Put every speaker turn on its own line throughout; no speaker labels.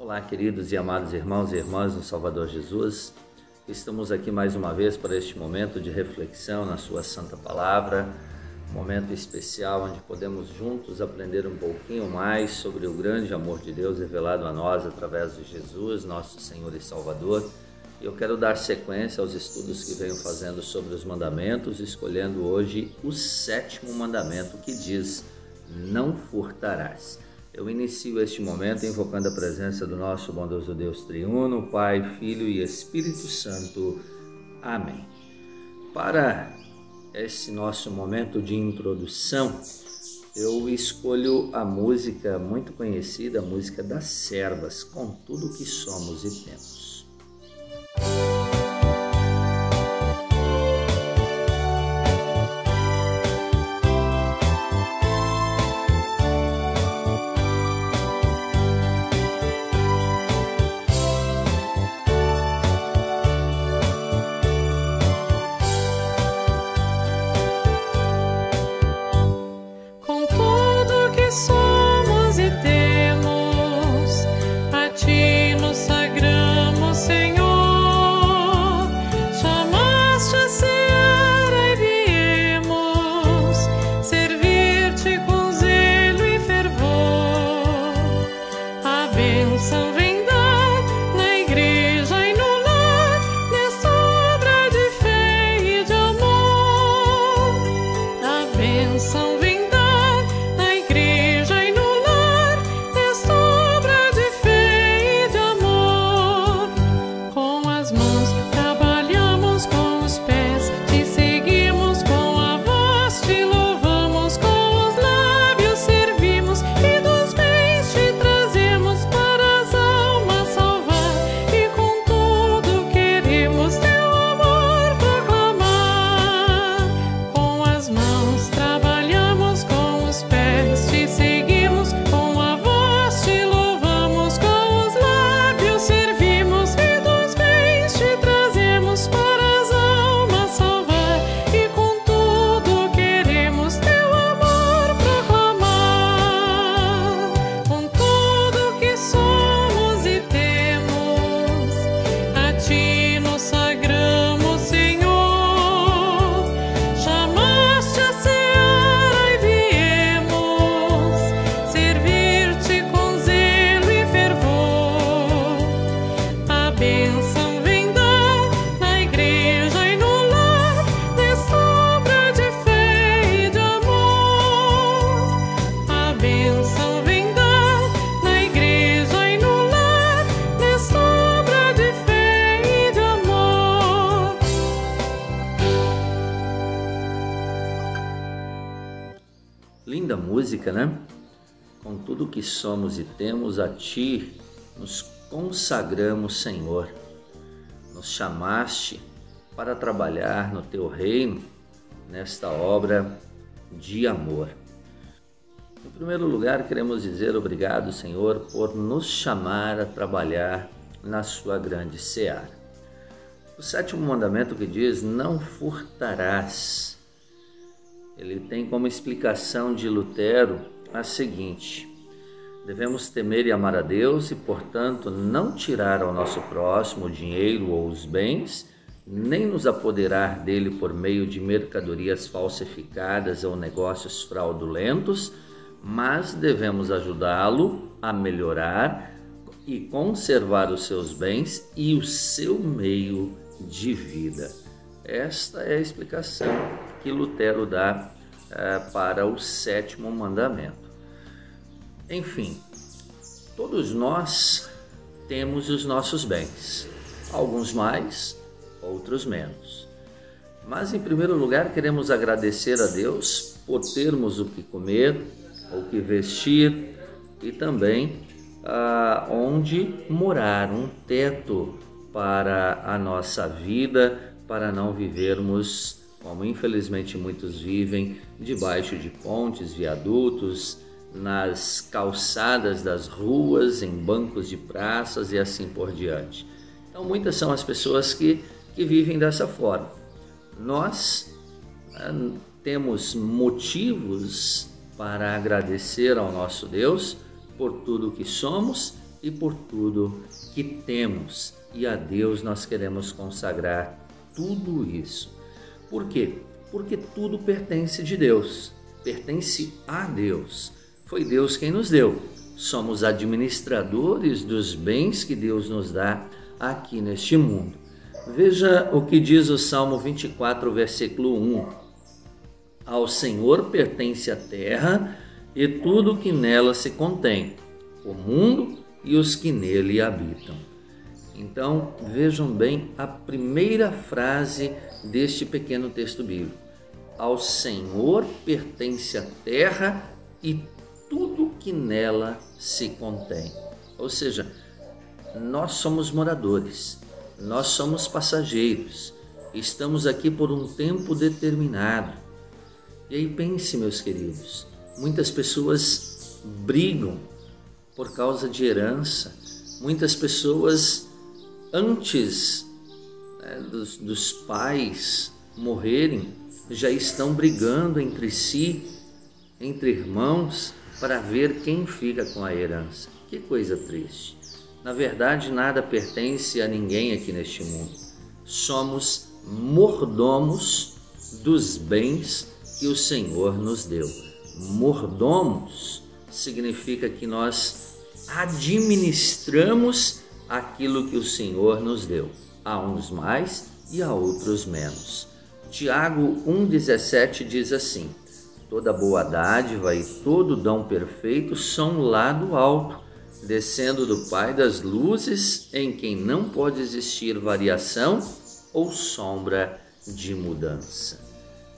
Olá, queridos e amados irmãos e irmãs no Salvador Jesus. Estamos aqui mais uma vez para este momento de reflexão na sua santa palavra, um momento especial onde podemos juntos aprender um pouquinho mais sobre o grande amor de Deus revelado a nós através de Jesus, nosso Senhor e Salvador. E eu quero dar sequência aos estudos que venho fazendo sobre os mandamentos, escolhendo hoje o 7º mandamento que diz: não furtarás. Eu inicio este momento invocando a presença do nosso bondoso Deus triuno, Pai, Filho e Espírito Santo. Amém. Para esse nosso momento de introdução, eu escolho a música muito conhecida, a música das servas, Com Tudo Que Somos e Temos.
Somos e temos, a Ti nos sagramos, Senhor. Chamaste a seara e viemos servir-te com zelo e fervor. A bênção vem dar na igreja e no lar, nesta obra de fé e de amor. A bênção vem
Linda música, né? Com tudo que somos e temos, a Ti nos consagramos, Senhor. Nos chamaste para trabalhar no Teu reino, nesta obra de amor. Em primeiro lugar, queremos dizer obrigado, Senhor, por nos chamar a trabalhar na Sua grande seara. O 7º mandamento que diz: não furtarás. Ele tem como explicação de Lutero a seguinte: devemos temer e amar a Deus e, portanto, não tirar ao nosso próximo o dinheiro ou os bens, nem nos apoderar dele por meio de mercadorias falsificadas ou negócios fraudulentos, mas devemos ajudá-lo a melhorar e conservar os seus bens e o seu meio de vida. Esta é a explicação que Lutero dá para o 7º mandamento. Enfim, todos nós temos os nossos bens, alguns mais, outros menos. Mas, em primeiro lugar, queremos agradecer a Deus por termos o que comer, o que vestir e também onde morar, um teto para a nossa vida, para não vivermos, como infelizmente muitos vivem, debaixo de pontes, viadutos, nas calçadas das ruas, em bancos de praças e assim por diante. Então, muitas são as pessoas que vivem dessa forma. Nós temos motivos para agradecer ao nosso Deus por tudo que somos e por tudo que temos. E a Deus nós queremos consagrar tudo isso. Por quê? Porque tudo pertence de Deus, pertence a Deus. Foi Deus quem nos deu. Somos administradores dos bens que Deus nos dá aqui neste mundo. Veja o que diz o Salmo 24, versículo 1. Ao Senhor pertence a terra e tudo que nela se contém, o mundo e os que nele habitam. Então, vejam bem a primeira frase deste pequeno texto bíblico. Ao Senhor pertence a terra e tudo que nela se contém. Ou seja, nós somos moradores, nós somos passageiros, estamos aqui por um tempo determinado. E aí pense, meus queridos, muitas pessoas brigam por causa de herança, muitas pessoas antes dos pais morrerem já estão brigando entre si, entre irmãos, para ver quem fica com a herança. Que coisa triste. Na verdade, nada pertence a ninguém aqui neste mundo. Somos mordomos dos bens que o Senhor nos deu. Mordomos significa que nós administramos aquilo que o Senhor nos deu. A uns mais e a outros menos. Tiago 1,17 diz assim: toda boa dádiva e todo dom perfeito são lá do alto, descendo do Pai das luzes, em quem não pode existir variação ou sombra de mudança.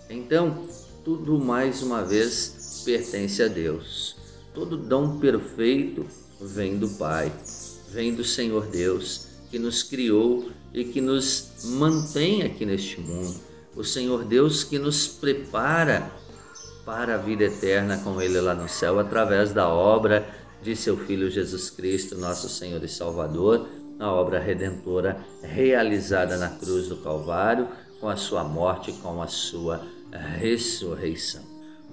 Então, tudo mais uma vez pertence a Deus. Todo dom perfeito vem do Pai, vem do Senhor Deus, que nos criou e que nos mantém aqui neste mundo. O Senhor Deus que nos prepara para a vida eterna com Ele lá no céu, através da obra de seu Filho Jesus Cristo, nosso Senhor e Salvador, a obra redentora realizada na cruz do Calvário, com a sua morte e com a sua ressurreição.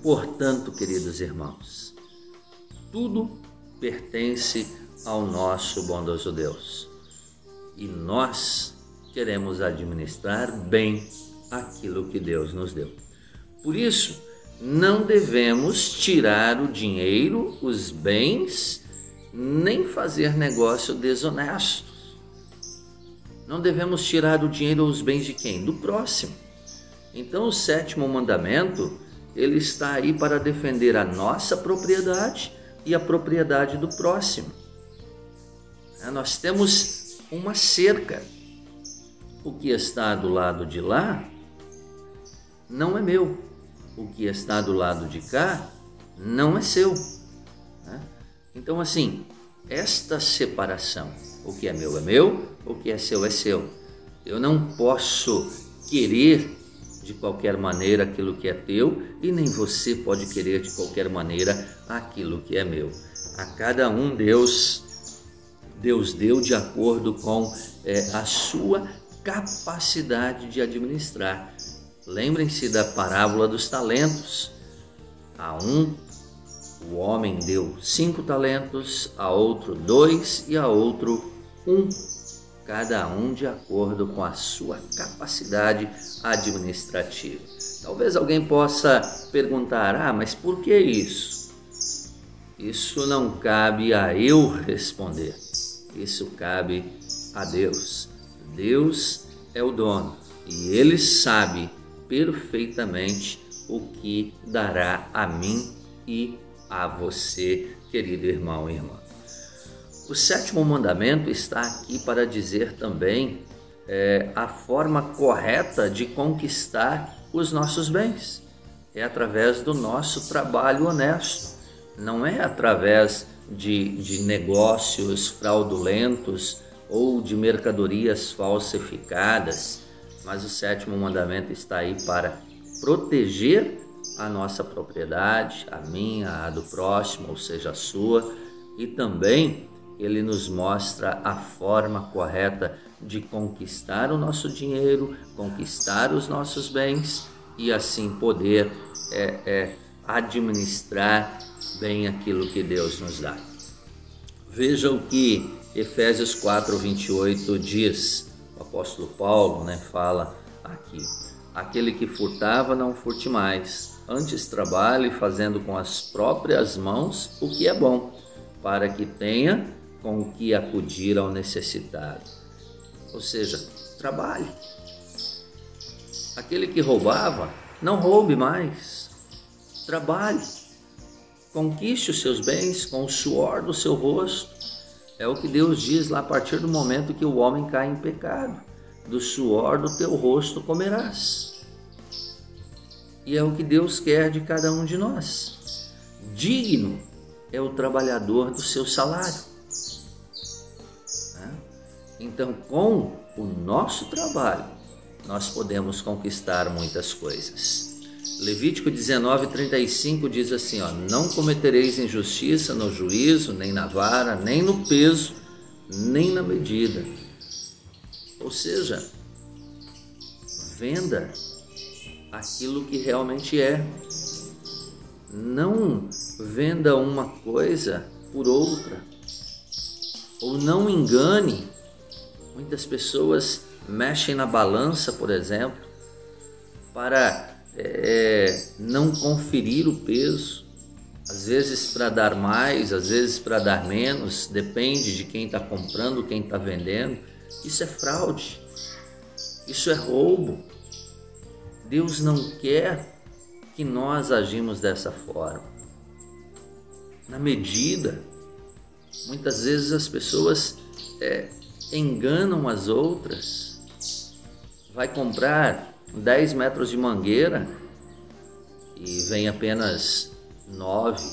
Portanto, queridos irmãos, tudo pertence ao nosso bondoso Deus. E nós queremos administrar bem aquilo que Deus nos deu. Por isso, não devemos tirar o dinheiro, os bens, nem fazer negócio desonesto. Não devemos tirar o dinheiro ou os bens de quem? Do próximo. Então, o 7º mandamento, ele está aí para defender a nossa propriedade e a propriedade do próximo. Nós temos uma cerca. O que está do lado de lá não é meu. O que está do lado de cá não é seu. Então, assim, esta separação, o que é meu, o que é seu é seu. Eu não posso querer de qualquer maneira aquilo que é teu e nem você pode querer de qualquer maneira aquilo que é meu. A cada um Deus deu de acordo com a sua capacidade de administrar. Lembrem-se da parábola dos talentos. A um, o homem deu 5 talentos, a outro 2 e a outro 1. Cada um de acordo com a sua capacidade administrativa. Talvez alguém possa perguntar, mas por que isso? Isso não cabe a eu responder. Isso cabe a Deus. Deus é o dono e Ele sabe perfeitamente o que dará a mim e a você, querido irmão e irmã. O 7º mandamento está aqui para dizer também a forma correta de conquistar os nossos bens. É através do nosso trabalho honesto, não é através de negócios fraudulentos ou de mercadorias falsificadas, mas o 7º mandamento está aí para proteger a nossa propriedade, a minha, a do próximo, ou seja, a sua, e também ele nos mostra a forma correta de conquistar o nosso dinheiro, conquistar os nossos bens e assim poder administrar bem aquilo que Deus nos dá. Veja o que Efésios 4:28 diz. O apóstolo Paulo, fala aqui: aquele que furtava, não furte mais, antes trabalhe fazendo com as próprias mãos o que é bom, para que tenha com o que acudir ao necessitado. Ou seja, trabalhe. Aquele que roubava, não roube mais. Trabalhe. Conquiste os seus bens com o suor do seu rosto. É o que Deus diz lá a partir do momento que o homem cai em pecado. Do suor do teu rosto comerás. E é o que Deus quer de cada um de nós. Digno é o trabalhador do seu salário. Então, com o nosso trabalho, nós podemos conquistar muitas coisas. Levítico 19:35 diz assim: não cometereis injustiça no juízo, nem na vara, nem no peso, nem na medida. Ou seja, venda aquilo que realmente é. Não venda uma coisa por outra. Ou não engane. Muitas pessoas mexem na balança, por exemplo, para não conferir o peso, às vezes para dar mais, às vezes para dar menos, depende de quem está comprando, quem está vendendo. Isso é fraude, isso é roubo. Deus não quer que nós agimos dessa forma. Na medida, muitas vezes as pessoas enganam as outras. Vai comprar 10 metros de mangueira e vem apenas 9.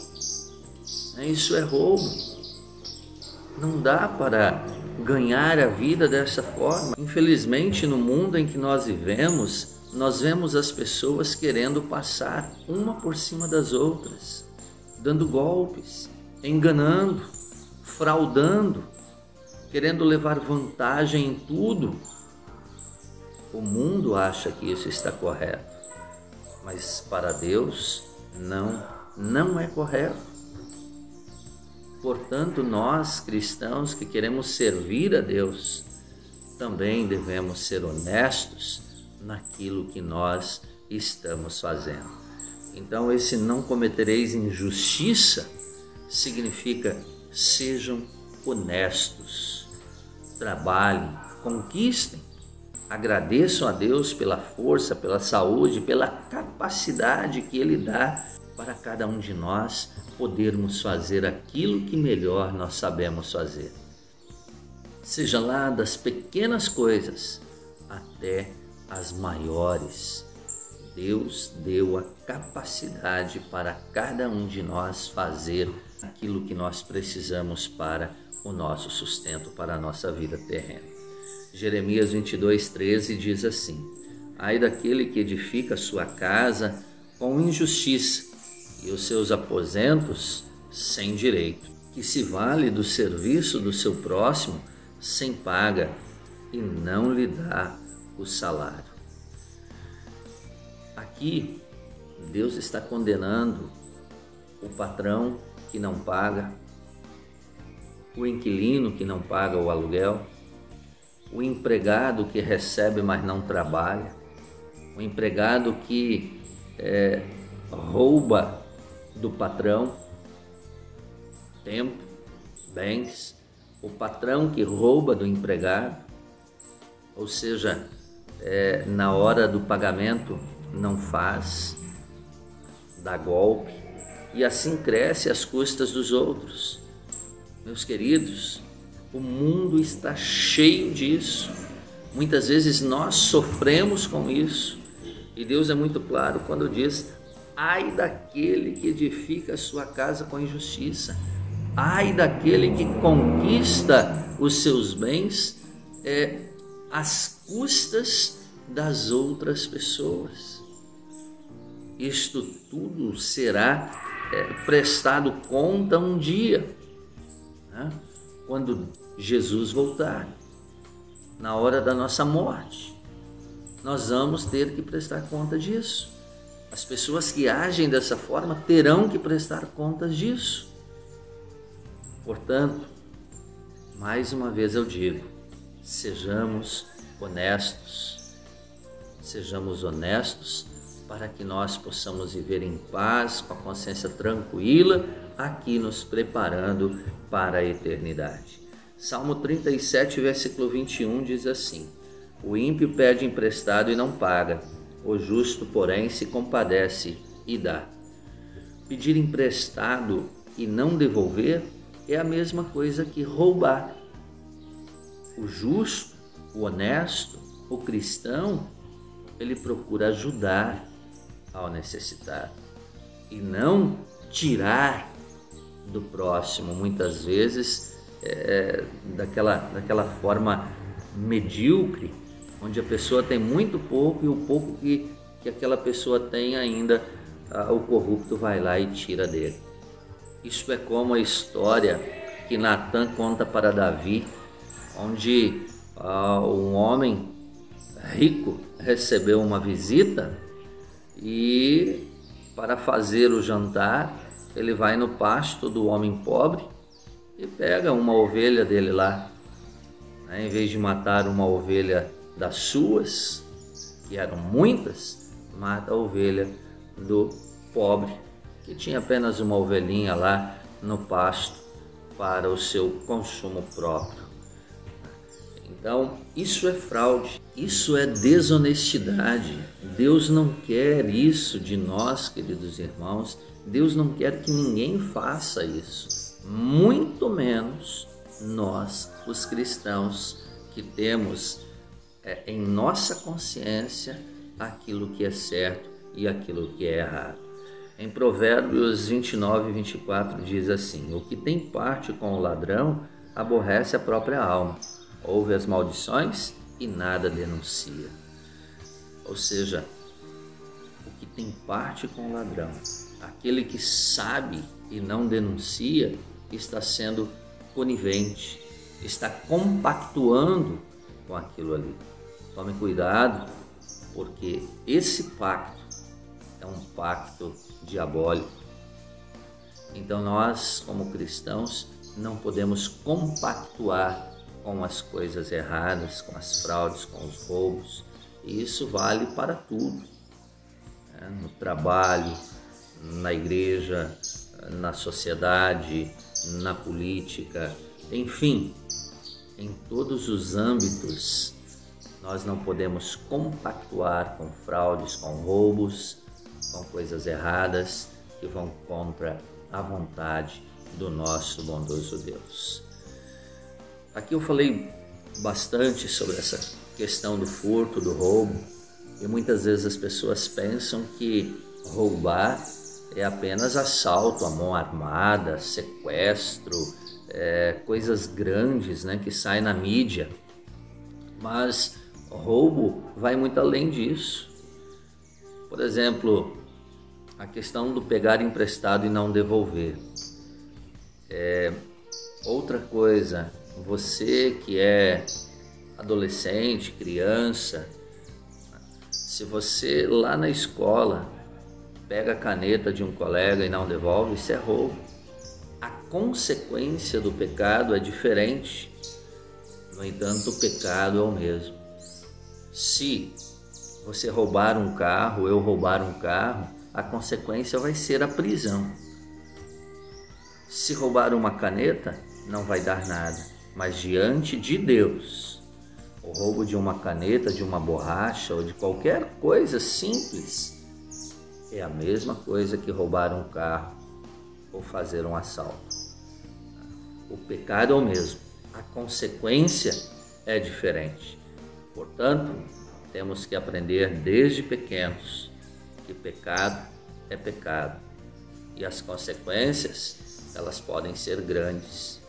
Isso é roubo. Não dá para ganhar a vida dessa forma. Infelizmente, no mundo em que nós vivemos, nós vemos as pessoas querendo passar uma por cima das outras, dando golpes, enganando, fraudando, querendo levar vantagem em tudo. O mundo acha que isso está correto, mas para Deus não é correto. Portanto, nós cristãos que queremos servir a Deus, também devemos ser honestos naquilo que nós estamos fazendo. Então, esse não cometereis injustiça significa sejam honestos, trabalhem, conquistem, agradeçam a Deus pela força, pela saúde, pela capacidade que Ele dá para cada um de nós podermos fazer aquilo que melhor nós sabemos fazer. Seja lá das pequenas coisas até as maiores. Deus deu a capacidade para cada um de nós fazer aquilo que nós precisamos para o nosso sustento, para a nossa vida terrena. Jeremias 22:13 diz assim: ai daquele que edifica a sua casa com injustiça e os seus aposentos sem direito, que se vale do serviço do seu próximo sem paga e não lhe dá o salário. Aqui, Deus está condenando o patrão que não paga, o inquilino que não paga o aluguel, o empregado que recebe mas não trabalha, o empregado que rouba do patrão tempo, bens, o patrão que rouba do empregado, ou seja, na hora do pagamento não faz, dá golpe e assim cresce às custas dos outros. Meus queridos, o mundo está cheio disso. Muitas vezes nós sofremos com isso e Deus é muito claro quando diz: ai daquele que edifica a sua casa com injustiça, ai daquele que conquista os seus bens às custas das outras pessoas. Isto tudo será prestado conta um dia, quando Jesus voltar, na hora da nossa morte. Nós vamos ter que prestar conta disso. As pessoas que agem dessa forma terão que prestar contas disso. Portanto, mais uma vez eu digo, sejamos honestos. Sejamos honestos para que nós possamos viver em paz, com a consciência tranquila, aqui nos preparando para a eternidade. Salmo 37, versículo 21 diz assim: o ímpio pede emprestado e não paga, o justo, porém, se compadece e dá. Pedir emprestado e não devolver é a mesma coisa que roubar. O justo, o honesto, o cristão, ele procura ajudar ao necessitado e não tirar do próximo, muitas vezes daquela forma medíocre, onde a pessoa tem muito pouco e o pouco que aquela pessoa tem ainda, o corrupto vai lá e tira dele. Isso é como a história que Natan conta para Davi, onde um homem rico recebeu uma visita e, para fazer o jantar, ele vai no pasto do homem pobre e pega uma ovelha dele lá. Em vez de matar uma ovelha das suas, que eram muitas, mata a ovelha do pobre, que tinha apenas uma ovelhinha lá no pasto para o seu consumo próprio. Então, isso é fraude, isso é desonestidade. Deus não quer isso de nós, queridos irmãos. Deus não quer que ninguém faça isso, muito menos nós, os cristãos, que temos em nossa consciência aquilo que é certo e aquilo que é errado. Em Provérbios 29 e 24 diz assim: o que tem parte com o ladrão aborrece a própria alma, ouve as maldições e nada denuncia. Ou seja, o que tem parte com o ladrão, aquele que sabe e não denuncia, está sendo conivente, está compactuando com aquilo ali. Tome cuidado, porque esse pacto é um pacto diabólico. Então nós, como cristãos, não podemos compactuar com as coisas erradas, com as fraudes, com os roubos. E isso vale para tudo, no trabalho, na igreja, na sociedade, na política, enfim, em todos os âmbitos. Nós não podemos compactuar com fraudes, com roubos, com coisas erradas que vão contra a vontade do nosso bondoso Deus. Aqui eu falei bastante sobre essa questão do furto, do roubo, e muitas vezes as pessoas pensam que roubar é apenas assalto à mão armada, sequestro, coisas grandes, que saem na mídia. Mas roubo vai muito além disso. Por exemplo, a questão do pegar emprestado e não devolver. Outra coisa, você que é adolescente, criança, se você lá na escola pega a caneta de um colega e não devolve, isso é roubo. A consequência do pecado é diferente, no entanto, o pecado é o mesmo. Se você roubar um carro, eu roubar um carro, a consequência vai ser a prisão. Se roubar uma caneta, não vai dar nada, mas diante de Deus, o roubo de uma caneta, de uma borracha ou de qualquer coisa simples é a mesma coisa que roubar um carro ou fazer um assalto. O pecado é o mesmo, a consequência é diferente. Portanto, temos que aprender desde pequenos que pecado é pecado e as consequências, elas podem ser grandes,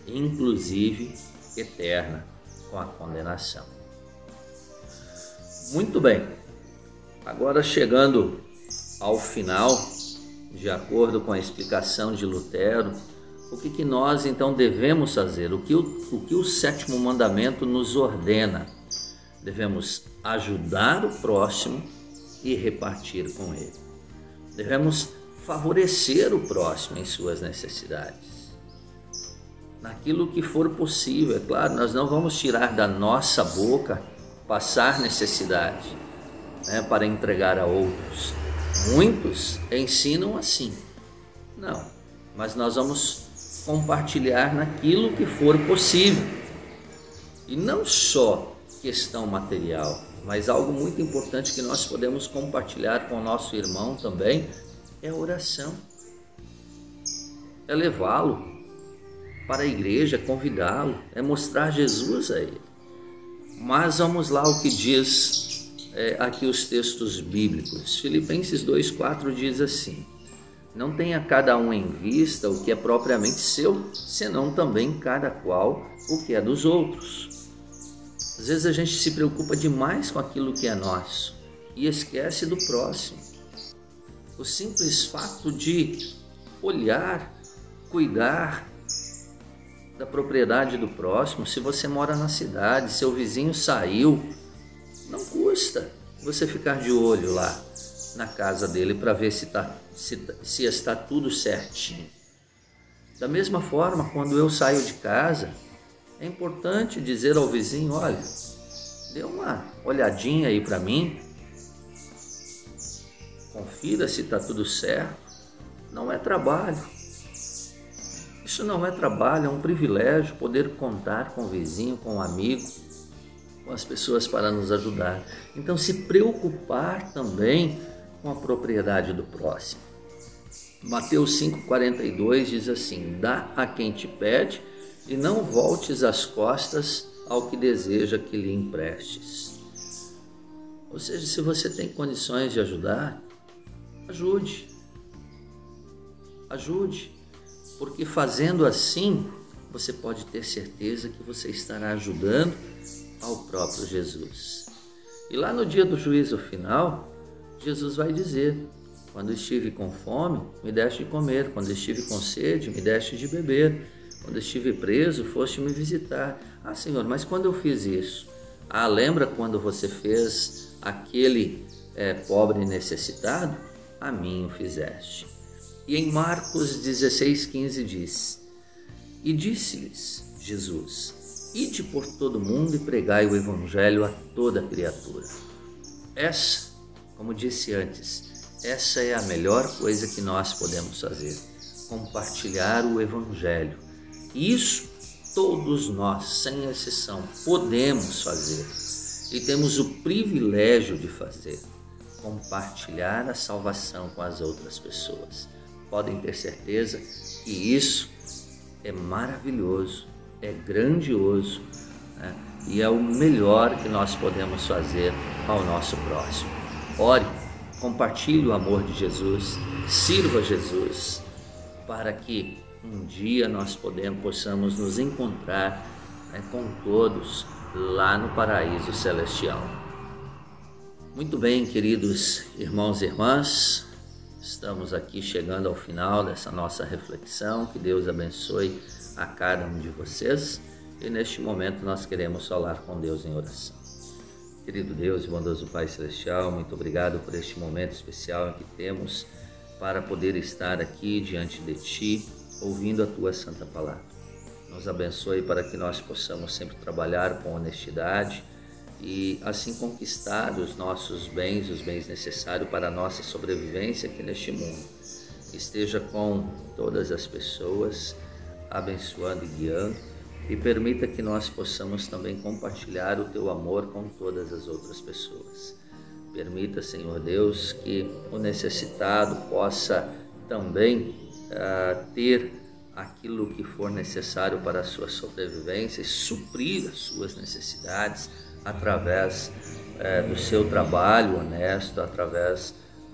inclusive eterna, com a condenação. Muito bem, agora chegando ao final, de acordo com a explicação de Lutero, o que nós então devemos fazer? O que o sétimo mandamento nos ordena? Devemos ajudar o próximo e repartir com ele. Devemos favorecer o próximo em suas necessidades. naquilo que for possível. É claro, nós não vamos tirar da nossa boca passar necessidade, né, para entregar a outros. Muitos ensinam assim. Não, mas nós vamos compartilhar naquilo que for possível. E não só questão material, mas algo muito importante que nós podemos compartilhar com o nosso irmão também é a oração. É levá-lo para a igreja, convidá-lo, é mostrar Jesus a ele. Mas vamos lá o que diz aqui os textos bíblicos. Filipenses 2,4 diz assim: não tenha cada um em vista o que é propriamente seu, senão também cada qual o que é dos outros. Às vezes a gente se preocupa demais com aquilo que é nosso e esquece do próximo. O simples fato de olhar, cuidar da propriedade do próximo. Se você mora na cidade, seu vizinho saiu, não custa você ficar de olho lá na casa dele para ver se está tudo certinho. Da mesma forma, quando eu saio de casa, é importante dizer ao vizinho: olha, dê uma olhadinha aí para mim, confira se está tudo certo. Não é trabalho. Isso não é trabalho, é um privilégio poder contar com o vizinho, com o amigo, com as pessoas para nos ajudar. Então, se preocupar também com a propriedade do próximo. Mateus 5,42 diz assim: dá a quem te pede e não voltes as costas ao que deseja que lhe emprestes. Ou seja, se você tem condições de ajudar, ajude. Ajude, porque fazendo assim, você pode ter certeza que você estará ajudando ao próprio Jesus. E lá no dia do juízo final, Jesus vai dizer: quando estive com fome, me deste de comer. Quando estive com sede, me deste de beber. Quando estive preso, foste me visitar. Ah, Senhor, mas quando eu fiz isso? Ah, lembra quando você fez aquele pobre necessitado? A mim o fizeste. E em Marcos 16,15 diz: e disse-lhes Jesus: ide por todo mundo e pregai o evangelho a toda criatura. Essa, como disse antes, essa é a melhor coisa que nós podemos fazer: compartilhar o evangelho. Isso todos nós, sem exceção, podemos fazer e temos o privilégio de fazer: compartilhar a salvação com as outras pessoas. Podem ter certeza que isso é maravilhoso, é grandioso, né? E é o melhor que nós podemos fazer ao nosso próximo. Ore, compartilhe o amor de Jesus, sirva Jesus, para que um dia nós possamos nos encontrar, né, com todos lá no paraíso celestial. Muito bem, queridos irmãos e irmãs, estamos aqui chegando ao final dessa nossa reflexão. Que Deus abençoe a cada um de vocês. E neste momento nós queremos falar com Deus em oração. Querido Deus e bondoso Pai Celestial, muito obrigado por este momento especial que temos para poder estar aqui diante de Ti, ouvindo a Tua Santa Palavra. Nos abençoe para que nós possamos sempre trabalhar com honestidade e assim conquistar os nossos bens, os bens necessários para a nossa sobrevivência aqui neste mundo. Esteja com todas as pessoas, abençoando e guiando, e permita que nós possamos também compartilhar o Teu amor com todas as outras pessoas. Permita, Senhor Deus, que o necessitado possa também ter aquilo que for necessário para a sua sobrevivência e suprir as suas necessidades através do seu trabalho honesto, através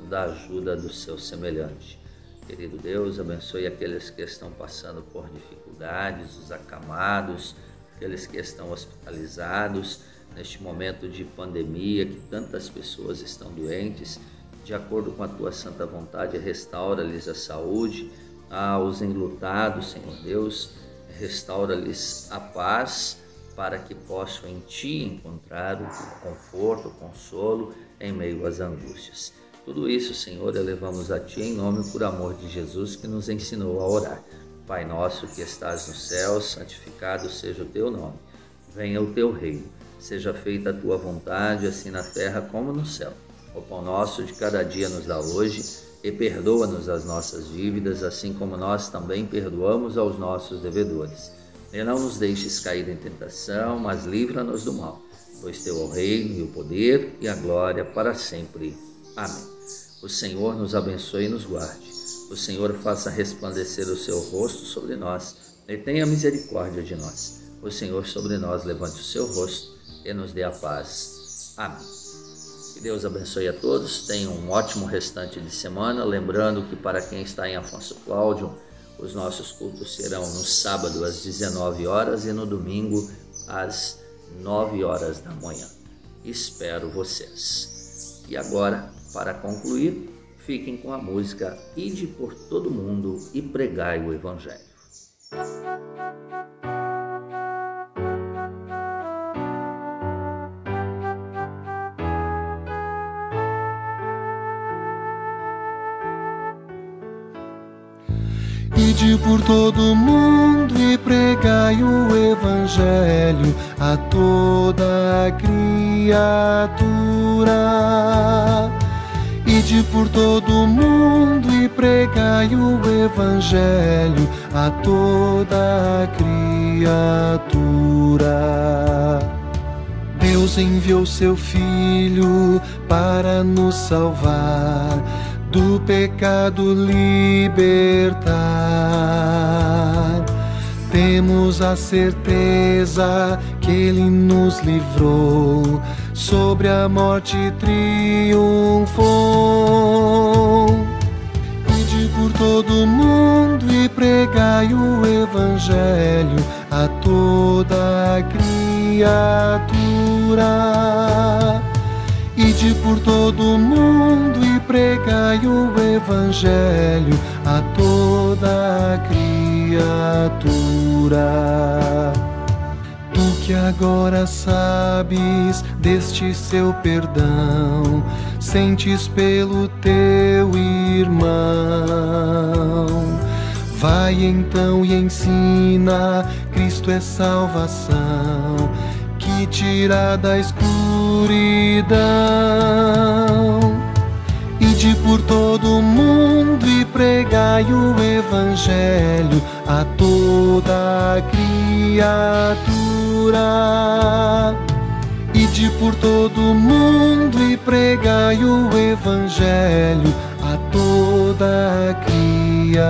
da ajuda do seu semelhante. Querido Deus, abençoe aqueles que estão passando por dificuldades, os acamados, aqueles que estão hospitalizados neste momento de pandemia, que tantas pessoas estão doentes. De acordo com a Tua santa vontade, restaura-lhes a saúde. Aos enlutados, Senhor Deus, restaura-lhes a paz, para que possam em Ti encontrar o conforto, o consolo em meio às angústias. Tudo isso, Senhor, elevamos a Ti em nome e por amor de Jesus, que nos ensinou a orar. Pai nosso que estás no céu, santificado seja o teu nome. Venha o teu reino. Seja feita a tua vontade, assim na terra como no céu. O pão nosso de cada dia nos dá hoje, e perdoa-nos as nossas dívidas, assim como nós também perdoamos aos nossos devedores. E não nos deixes cair em tentação, mas livra-nos do mal. Pois teu é o reino e o poder e a glória para sempre. Amém. O Senhor nos abençoe e nos guarde. O Senhor faça resplandecer o seu rosto sobre nós e tenha misericórdia de nós. O Senhor sobre nós levante o seu rosto e nos dê a paz. Amém. Que Deus abençoe a todos. Tenham um ótimo restante de semana. Lembrando que para quem está em Afonso Cláudio, os nossos cultos serão no sábado às 19 horas e no domingo às 9 horas da manhã. Espero vocês. E agora, para concluir, fiquem com a música Ide por todo mundo e pregai o Evangelho.
Ide por todo mundo e pregai o Evangelho a toda criatura. Ide por todo mundo e pregai o Evangelho a toda criatura. Deus enviou seu Filho para nos salvar, do pecado libertar. Temos a certeza que Ele nos livrou, sobre a morte triunfou. Ide por todo mundo e pregai o Evangelho a toda criatura. Ide por todo mundo e pregai o Evangelho a toda criatura. Tu que agora sabes deste seu perdão, sentes pelo teu irmão. Vai então e ensina, Cristo é salvação, que tira da escuridão. Ide por todo mundo e pregai o Evangelho a toda criatura. Ide por todo mundo e pregai o Evangelho a toda criatura.